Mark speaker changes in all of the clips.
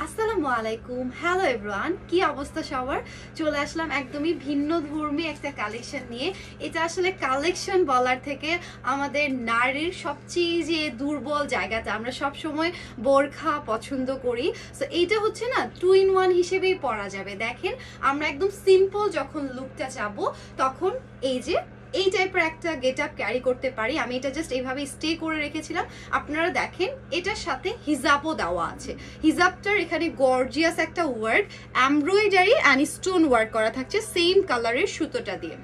Speaker 1: আসসালামু আলাইকুম, hello everyone, কি অবস্থা সবার? চলে আসলাম একদমই ভিন্ন ধর্মী একটা কালেকশন নিয়ে। এটা আসলে কালেকশন বলার থেকে আমাদের নারীর সবচেয়ে যে দুর্বল জায়গাটা, আমরা সব সময় বোরখা পছন্দ করি। সো এইটা হচ্ছে না 2 in 1 হিসেবেই পরা যাবে। দেখেন, আমরা একদম সিম্পল যখন লুকটা চাবো তখন এই টাইপের একটা গেট আপ ক্যারি করতে পারি। আমি এটা জাস্ট এইভাবে স্টে করে রেখেছিলাম। আপনারা দেখেন এটার সাথে হিজাবও দেওয়া আছে। হিজাবটার এখানে গর্জিয়াস একটা work, embroidery and stone work করা থাকছে সেম কালারের সুতোটা দিয়ে।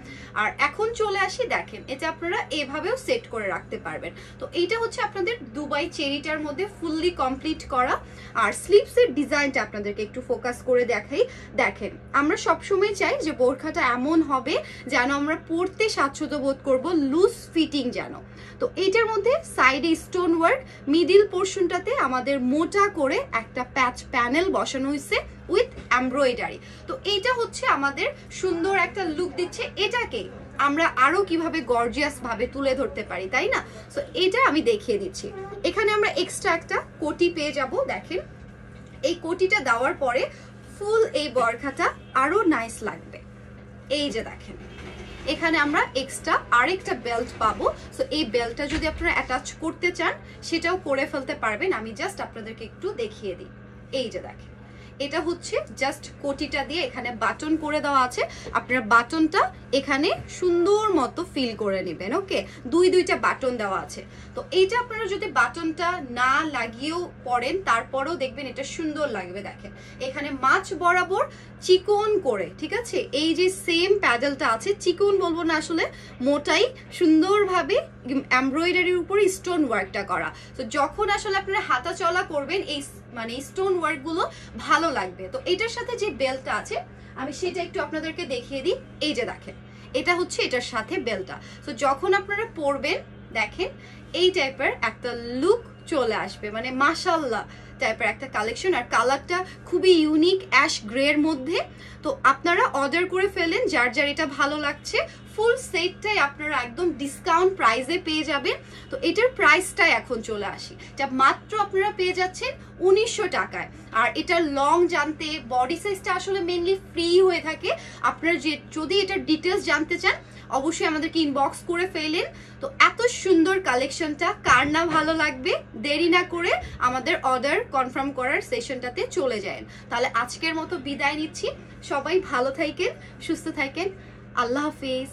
Speaker 1: আর এখন চলে আসি, দেখেন এটা আপনারা এভাবেও সেট করে রাখতে পারবেন। তো এইটা হচ্ছে আপনাদের দুবাই চেরিটার মধ্যে ফুললি কমপ্লিট করা। আর স্লিভসের ডিজাইনটা আপনাদেরকে একটু ফোকাস করে দেখাই। দেখেন, আমরা সবসময় চাই যে বোরখাটা এমন হবে যেন আমরা পরতে স্বাচ্ছন্দ্য বোধ করবো, লুজ ফিটিং যেন। তো এইটার মধ্যে সাইডে স্টোন ওয়ার্ক, মিডিল পোর্শনটাতে আমাদের মোটা করে একটা প্যাচ প্যানেল বসানো হয়েছে উইথ এমব্রয়ডারি। তো এইটা হচ্ছে আমাদের সুন্দর একটা লুক দিচ্ছে। এটাকে আমরা আরো কিভাবে গর্জিয়াস ভাবে তুলে ধরতে পারি, তাই না? সো এটা আমি দেখিয়ে দিচ্ছি। এখানে আমরা এক্সট্রা একটা কোটি পেয়ে যাব। দেখেন, এই কোটিটা দেওয়ার পরে ফুল এই বোরখাটা আরো নাইস লাগবে। এই যে দেখেন, এখানে আমরা এক্সট্রা আরেকটা বেল্ট পাবো। সো এই বেল্টটা যদি আপনারা অ্যাটাচ করতে চান সেটাও করে ফেলতে পারবেন। আমি জাস্ট আপনাদেরকে একটু দেখিয়ে দিই। এই যে দেখেন, এটা হচ্ছে জাস্ট কোটিটা দিয়ে এখানে বাটন করে দেওয়া আছে। আপনার বাটনটা এখানে সুন্দর মতো ফিল করে নেবেন। ওকে, দুইটা বাটন দেওয়া আছে। তো এইটা আপনারা যদি বাটনটা না লাগিয়েও পরেন তারপরেও দেখবেন এটা সুন্দর লাগবে। দেখেন, এখানে মাছ বরাবর চিকন করে, ঠিক আছে, এই যে সেম প্যাডেলটা আছে, চিকন বলবো না, আসলে মোটাই সুন্দরভাবে এমব্রয়ডারির উপরে স্টোন ওয়ার্কটা করা। তো যখন আসলে আপনারা হাঁটা চলা করবেন এই মানে স্টোন ওয়ার্ক গুলো ভালো লাগবে। তো এটার সাথে যে বেল্টটা আছে আমি সেটা একটু আপনাদেরকে দেখিয়ে দিই। এই যে দেখেন, এটা হচ্ছে এটার সাথে বেল্টটা। তো যখন আপনারা পরবেন দেখেন এই টাইপের একটা লুক চলে আসবে, মানে মাশাআল্লাহ টাইপের একটা কালেকশন। আর কালারটা খুবই ইউনিক, অ্যাশ গ্রে এর মধ্যে। তো আপনারা অর্ডার করে ফেলেন যার যার এটা ভালো লাগছে। ফুল সেটটাই আপনারা একদম ডিসকাউন্ট প্রাইসে পেয়ে যাবেন। তো এটার প্রাইসটাই এখন চলে আসি, এটা মাত্র আপনারা পেয়ে যাচ্ছেন 1900 টাকায়। আর এটার লং জানতে বডি সাইজটা আসলে মেইনলি ফ্রি হয়ে থাকে। আপনারা যদি এটার ডিটেলস জানতে চান অবশ্যই আমাদেরকে ইনবক্স করে ফেলেন। তো এত সুন্দর কালেকশনটা কার না ভালো লাগবে, দেরি না করে আমাদের অর্ডার কনফার্ম করার সেশনটাতে চলে যান। তাহলে আজকের মতো বিদায় নিচ্ছি। সবাই ভালো থাকেন, সুস্থ থাকেন, আল্লাহ হাফিজ।